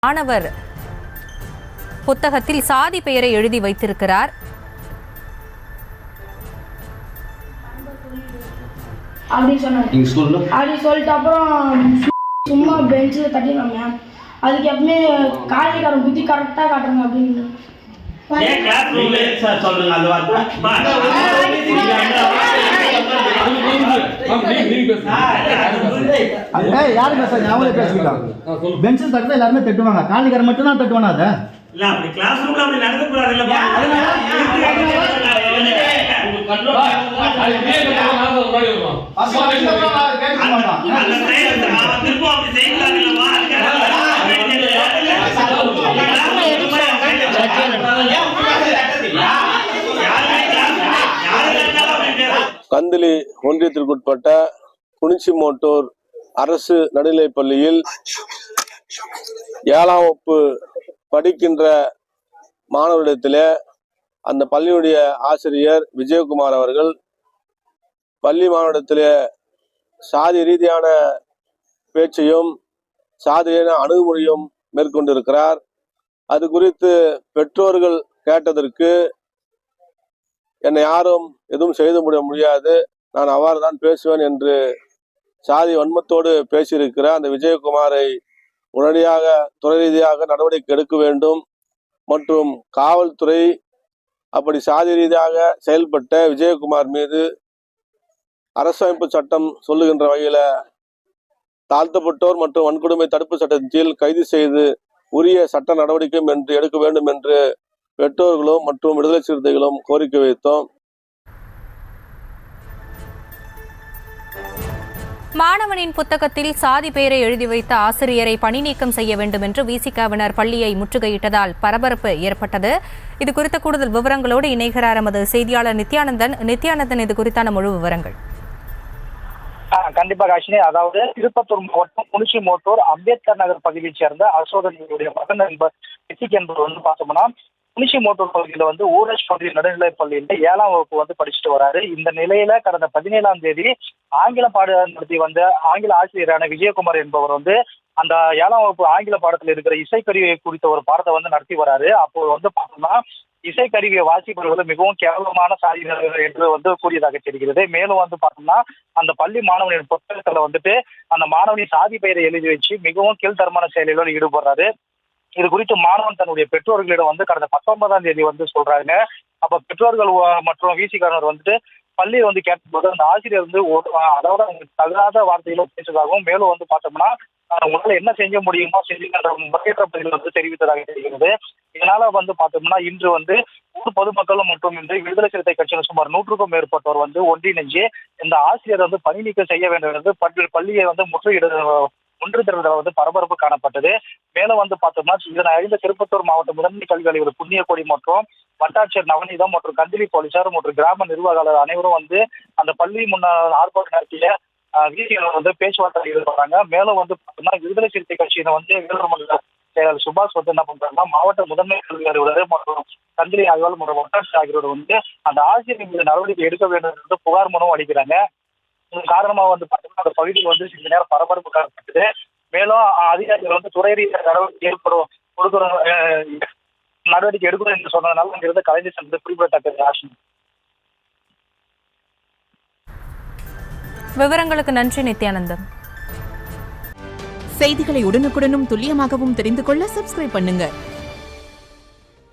மாணவர் புத்தகத்தில் சாதி பெயரை எழுதி வைத்திருக்கிறார். அப்படி சொல்லிட்டு அப்புறம் சும்மா பெஞ்சில் தட்டினாங்க. அதுக்கு எப்பவுமே காலைக்காரன் புத்தி கரெக்டாக காட்டுறாங்க அப்படின்னு யாரு பேசுறாங்க? அவங்களே பேசிக்கலாம். பெஞ்சில் தட்டுறது எல்லாருமே தட்டுவாங்க, காலைக்காரன் மட்டும் தான் தட்டுவானா? அதை கந்தளி ஒன்றியத்திற்குட்பட்ட குனிச்சிமோட்டூர் அரசு நடுநிலைப் பள்ளியில் 7ஆம் வகுப்பு படிக்கின்ற மாணவரிடத்திலே அந்த பள்ளியுடைய ஆசிரியர் விஜயகுமார் அவர்கள் பள்ளி மாணவரிடத்திலே சாதி ரீதியான பேச்சையும் சாதியான அணுகுமுறையும் மேற்கொண்டிருக்கிறார். அது குறித்து பெற்றோர்கள் கேட்டதற்கு என்னை யாரும் எதுவும் செய்து முடியாது, நான் அவ்வாறு தான் பேசுவேன் என்று சாதி வன்மத்தோடு பேசியிருக்கிற அந்த விஜயகுமாரை உடனடியாக துறை ரீதியாக நடவடிக்கை எடுக்க வேண்டும் மற்றும் காவல்துறை அப்படி சாதி ரீதியாக செயல்பட்ட விஜயகுமார் மீது அரசமைப்பு சட்டம் சொல்லுகின்ற வகையில தாழ்த்தப்பட்டோர் மற்றும் வன்கொடுமை தடுப்பு சட்டத்தின் கீழ் கைது செய்து உரிய சட்ட நடவடிக்கையும் என்று எடுக்க வேண்டும் என்று பெற்றோர்களும் மற்றும் விடுதலை சிறுத்தைகளும் கோரிக்கை வைத்தோம். மாணவனின் புத்தகத்தில் சாதி பெயரை எழுதி வைத்த ஆசிரியரை பணி நீக்கம் செய்ய வேண்டும் என்று விசிகவினர் பள்ளியை முற்றுகையிட்டதால் பரபரப்பு ஏற்பட்டது. இது குறித்த கூடுதல் விவரங்களோடு இணைகிறார் எமது செய்தியாளர் நித்யானந்தன். இது குறித்தான முழு விவரங்கள். கண்டிப்பாக அஸ்வினி, அதாவது திருப்பத்தூர் மாவட்டம் குனிச்சிமோட்டூர் அம்பேத்கர் நகர் பகுதியைச் சேர்ந்த அசோதனுடைய மகன் என்பவர் பார்த்தோம்னா குனிச்சிமோட்டூர் பகுதியில் ஊராட்சி பகுதி நடுநிலைப் பள்ளியில் 7ஆம் வகுப்பு படிச்சுட்டு வராரு. இந்த நிலையில கடந்த 17ஆம் தேதி ஆங்கில பாடம் நடத்தி வந்த ஆங்கில ஆசிரியரான விஜயகுமார் என்பவர் அந்த 7ஆம் வகுப்பு ஆங்கில பாடத்தில் இருக்கிற இசைக்கருவி குறித்த ஒரு பாடத்தை நடத்தி வராரு. அப்போ பார்த்தோம்னா இசைக்கருவியை வாசிப்பவர்கள் மிகவும் கேவலமான சாதியினர் என்று கூறியதாக தெரிகிறது. மேலும் பார்த்தோம்னா அந்த பள்ளி மாணவனின் புத்தகத்துல அந்த மாணவனின் சாதி பெயரை எழுதி வச்சு மிகவும் கீழ்த்தரமான செயலில் ஈடுபடுறாரு. இது குறித்து மாணவன் தன்னுடைய பெற்றோர்களிடம் கடந்த 19ஆம் தேதி சொல்றாங்க. அப்ப பெற்றோர்கள் மற்றும் விசிகாரர் பள்ளியை கேட்கும்போது அந்த ஆசிரியர் அதோட தகாத வார்த்தையில பேசுவதாகவும் மேலும் பார்த்தோம்னா உங்களால என்ன செய்ய முடியுமோ செஞ்சுக்கிற முறையற்ற பதில் தெரிவித்ததாக தெரிகிறது. இதனால பார்த்தோம்னா இன்று ஊர் பொதுமக்களும் மற்றும் விடுதலை சிறுத்தை கட்சியில் சுமார் 100க்கும் மேற்பட்டோர் ஒன்றிணைஞ்சு இந்த ஆசிரியர் பணி நீக்கம் செய்ய வேண்டும் என்று பள்ளியை முற்றுகையிட ஒன்று திரள்ல பரபரப்பு காணப்பட்டது. மேலும் பார்த்தோம்னா இதனை அறிந்த திருப்பத்தூர் மாவட்ட முதன்மை கல்வி அலுவலர் புண்ணியக்கோடி மற்றும் வட்டாட்சியர் நவநீதம் மற்றும் கந்திலி போலீசார் மற்றும் கிராம நிர்வாகாளர் அனைவரும் அந்த பள்ளி முன்னாள் ஆர்ப்பாட்டம் நடத்திய வீதிகளை பேச்சுவார்த்தை ஈடுபடுறாங்க. மேலும் பார்த்தோம்னா விடுதலை சிறுத்தை கட்சியில வேலூர் செயலாளர் சுபாஷ் என்ன பண்றாங்கன்னா மாவட்ட முதன்மை கல்வி அலுவலர் மற்றும் கந்திலி ஆய்வாளர் மற்றும் வட்டாட்சியர் ஆகியோர் அந்த ஆசிரியர் மீது நடவடிக்கை எடுக்க வேண்டும் என்று புகார் மனு அளிக்கிறாங்க. இதன் காரணமா பார்த்தோம்னா அந்த பகுதியில் சில நேரம் பரபரப்பு காணப்பட்டது. மேலும் அதிகாரிகள் துறை ரீதியாக நடவடிக்கை எடுக்கணும் என்று சொன்னதுனால அங்கிருந்து கலைந்து சென்றது குறிப்பிடத்தக்கது. ஆஷினி, விவரங்களுக்கு நன்றி நித்யானந்தம். செய்திகளை உடனுக்குடனும் துல்லியமாகவும் தெரிந்து கொள்ள சப்ஸ்கிரைப் பண்ணுங்க.